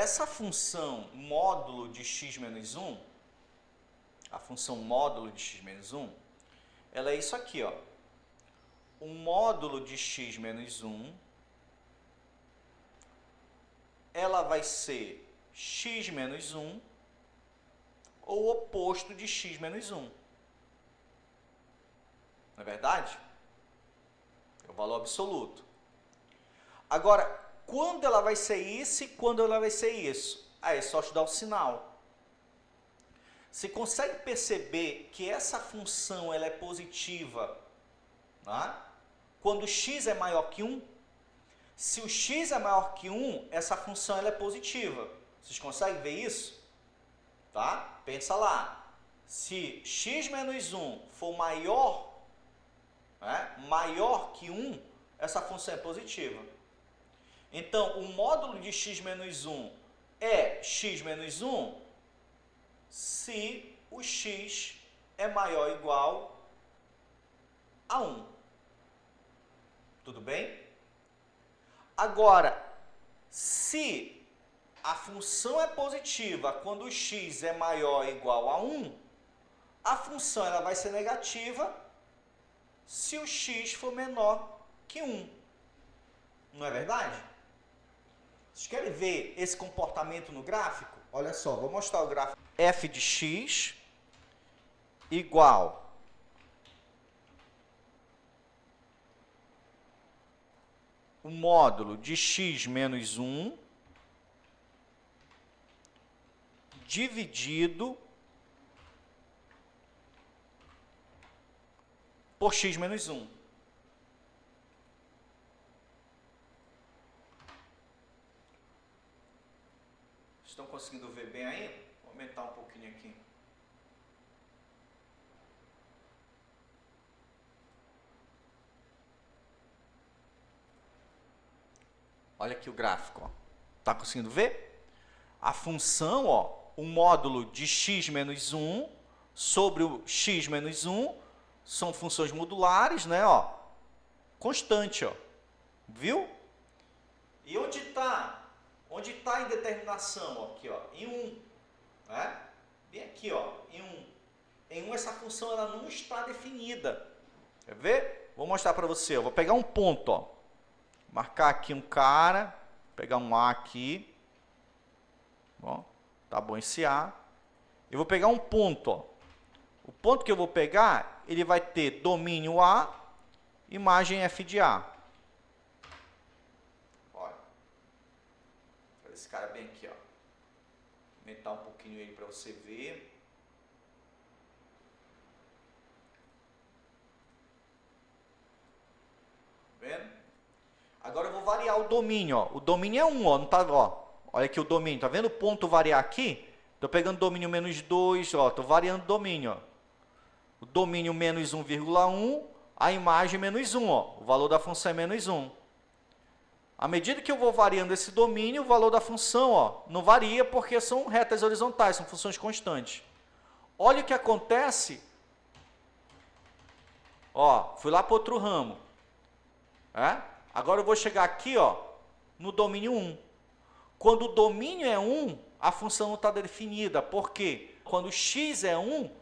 essa função módulo de x menos 1, a função módulo de x menos 1, ela é isso aqui, ó. O módulo de x menos 1, ela vai ser x menos 1, ou o oposto de x menos 1. Não é verdade? É o valor absoluto. Agora, quando ela vai ser isso e quando ela vai ser isso? É só estudar o sinal. Você consegue perceber que essa função ela é positiva, né? Quando x é maior que 1? Se o x é maior que 1, essa função ela é positiva. Vocês conseguem ver isso? Tá? Pensa lá. Se x menos 1 for maior, né, maior que 1, essa função é positiva. Então, o módulo de x menos 1 é x menos 1 se o x é maior ou igual a 1. Tudo bem? Agora, se a função é positiva quando o x é maior ou igual a 1, a função ela vai ser negativa se o x for menor que 1. Não é verdade? Vocês querem ver esse comportamento no gráfico? Olha só, vou mostrar o gráfico. F de x igual o módulo de x menos 1 dividido por x menos 1. Estão conseguindo ver bem aí? Vou aumentar um pouquinho aqui. Olha aqui o gráfico, ó. Tá conseguindo ver? A função, ó, o módulo de x menos 1 sobre o x menos 1 são funções modulares, né, ó, constante, ó. Viu? E onde está? Onde está a indeterminação? Ó, aqui, ó, em 1, né? Bem aqui, ó, em 1. Em 1 essa função ela não está definida. Quer ver? Vou mostrar para você. Eu vou pegar um ponto, ó. Marcar aqui um cara, pegar um A aqui. Bom, tá bom esse A. Eu vou pegar um ponto, ó. O ponto que eu vou pegar, ele vai ter domínio A, imagem f de A. Olha. Vou fazer esse cara bem aqui, ó. Aumentar um pouquinho ele para você ver. Vendo? Agora eu vou variar o domínio, ó. O domínio é 1, ó, não tá, ó. Olha aqui o domínio, tá vendo o ponto variar aqui? Tô pegando domínio menos 2, ó, tô variando o domínio, ó. O domínio menos 1,1, a imagem menos 1, ó. O valor da função é menos 1. À medida que eu vou variando esse domínio, o valor da função, ó, não varia porque são retas horizontais, são funções constantes. Olha o que acontece. Ó, fui lá para outro ramo. Agora eu vou chegar aqui, ó, no domínio 1. Quando o domínio é 1, a função não está definida. Por quê? Quando x é 1,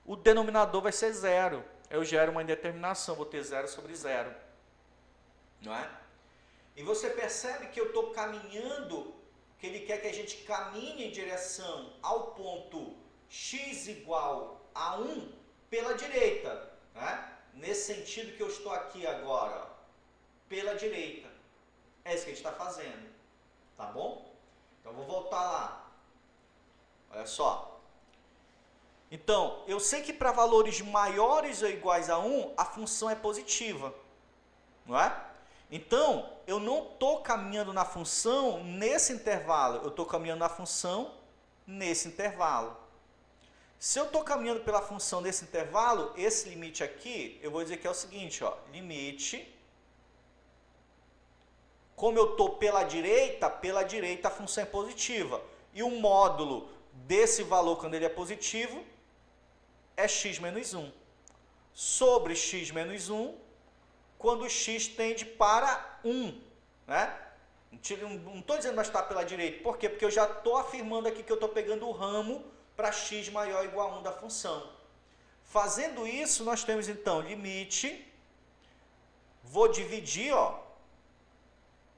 o denominador vai ser 0. Eu gero uma indeterminação, vou ter 0 sobre 0. Não é? E você percebe que eu estou caminhando, que ele quer que a gente caminhe em direção ao ponto x igual a 1 pela direita. Né? Nesse sentido que eu estou aqui agora, ó, pela direita. É isso que a gente está fazendo. Tá bom? Então, vou voltar lá. Olha só. Então, eu sei que para valores maiores ou iguais a 1, a função é positiva. Não é? Então, eu não estou caminhando na função nesse intervalo. Eu estou caminhando na função nesse intervalo. Se eu estou caminhando pela função nesse intervalo, esse limite aqui, eu vou dizer que é o seguinte, ó, limite. Como eu estou pela direita a função é positiva. E o módulo desse valor, quando ele é positivo, é x menos 1. Sobre x menos 1, quando x tende para 1. Né? Não estou dizendo mais está pela direita. Por quê? Porque eu já estou afirmando aqui que eu estou pegando o ramo para x maior ou igual a 1 da função. Fazendo isso, nós temos então limite, vou dividir, ó,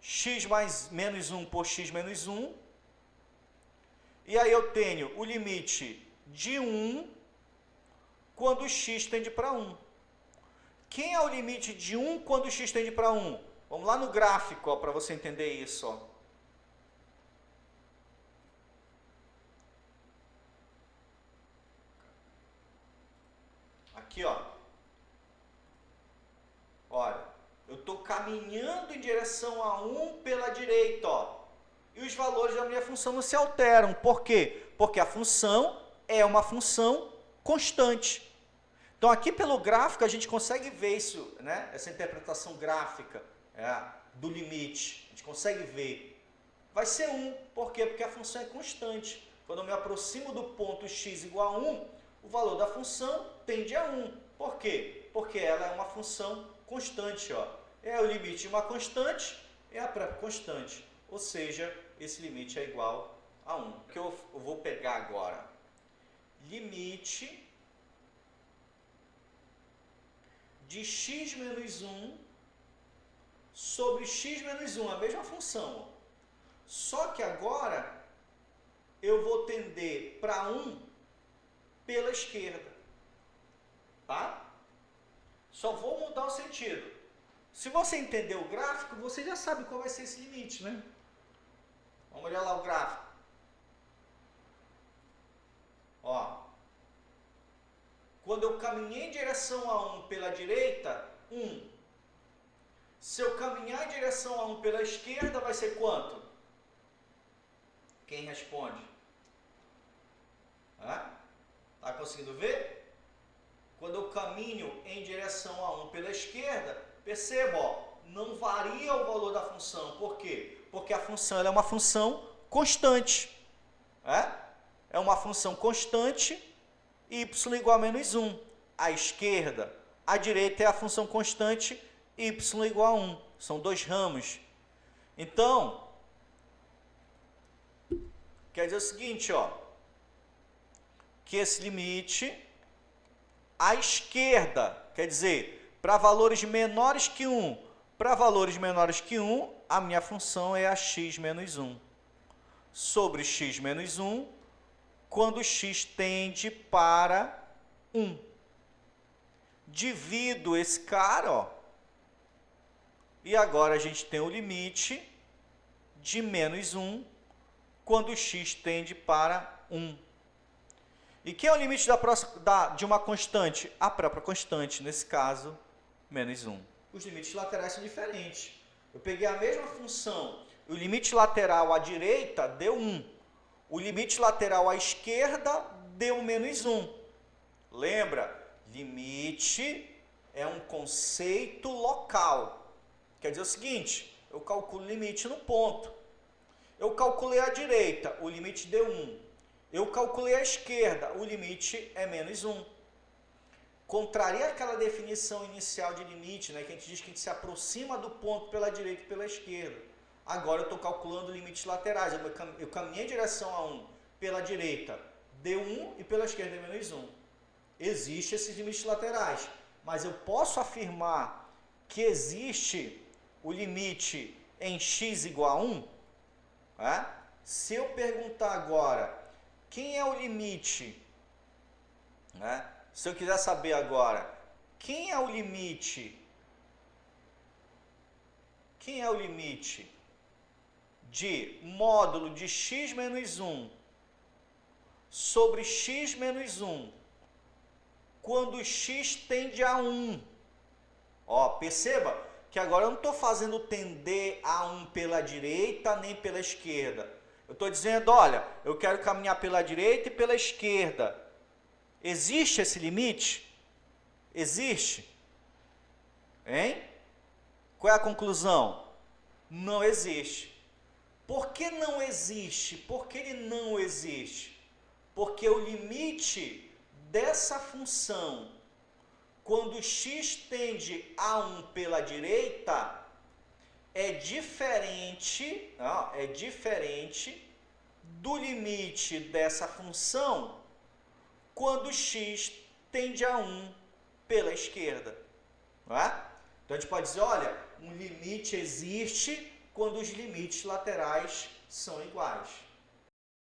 x mais menos 1 por x menos 1, e aí eu tenho o limite de 1 quando x tende para 1. Quem é o limite de 1 quando x tende para 1? Vamos lá no gráfico, para você entender isso. Ó. Aqui, ó. Olha, eu estou caminhando em direção a 1 pela direita, ó. E os valores da minha função não se alteram. Por quê? Porque a função é uma função constante. Então, aqui pelo gráfico, a gente consegue ver isso, né? Essa interpretação gráfica do limite. A gente consegue ver. Vai ser 1. Por quê? Porque a função é constante. Quando eu me aproximo do ponto x igual a 1, o valor da função tende a 1. Por quê? Porque ela é uma função constante. Ó. É o limite de uma constante, é a própria constante. Ou seja, esse limite é igual a 1. O que eu vou pegar agora? Limite de x menos 1 sobre x menos 1, a mesma função. Ó. Só que agora eu vou tender para 1 pela esquerda. Tá? Só vou mudar o sentido. Se você entender o gráfico, você já sabe qual vai ser esse limite, né? Vamos olhar lá o gráfico. Ó. Quando eu caminhei em direção a 1 pela direita, 1. Se eu caminhar em direção a 1 pela esquerda, vai ser quanto? Quem responde? Tá conseguindo ver? Quando eu caminho em direção a 1 pela esquerda, perceba, ó, não varia o valor da função. Por quê? Porque a função ela é uma função constante. É uma função constante, y igual a menos 1. À esquerda, à direita é a função constante, y igual a 1. São dois ramos. Então, quer dizer o seguinte, ó, que esse limite à esquerda, quer dizer, para valores menores que 1, para valores menores que 1, a minha função é a x menos 1. Sobre x menos 1, quando x tende para 1. Divido esse cara, ó, e agora a gente tem o limite de menos 1, quando x tende para 1. E quem é o limite de uma constante? A própria constante, nesse caso, menos 1. Os limites laterais são diferentes. Eu peguei a mesma função, o limite lateral à direita deu 1. O limite lateral à esquerda deu menos 1. Lembra? Limite é um conceito local. Quer dizer o seguinte, eu calculo o limite no ponto. Eu calculei à direita, o limite deu 1. Eu calculei à esquerda, o limite é menos 1. Contraria aquela definição inicial de limite, né, que a gente diz que a gente se aproxima do ponto pela direita e pela esquerda. Agora eu estou calculando limites laterais. Eu caminhei em direção a 1 pela direita, deu 1, e pela esquerda é menos 1. Existem esses limites laterais, mas eu posso afirmar que existe o limite em x igual a 1? Se eu perguntar agora, quem é o limite? Se eu quiser saber agora, quem é o limite? Quem é o limite de módulo de x menos 1 sobre x menos 1 quando x tende a 1? Ó, perceba que agora eu não estou fazendo tender a 1 pela direita nem pela esquerda. Eu estou dizendo, olha, eu quero caminhar pela direita e pela esquerda. Existe esse limite? Existe? Hein? Qual é a conclusão? Não existe. Por que não existe? Por que ele não existe? Porque o limite dessa função, quando x tende a 1 pela direita, é diferente, ó, é diferente do limite dessa função quando x tende a 1 pela esquerda. Não é? Então a gente pode dizer, olha, um limite existe quando os limites laterais são iguais.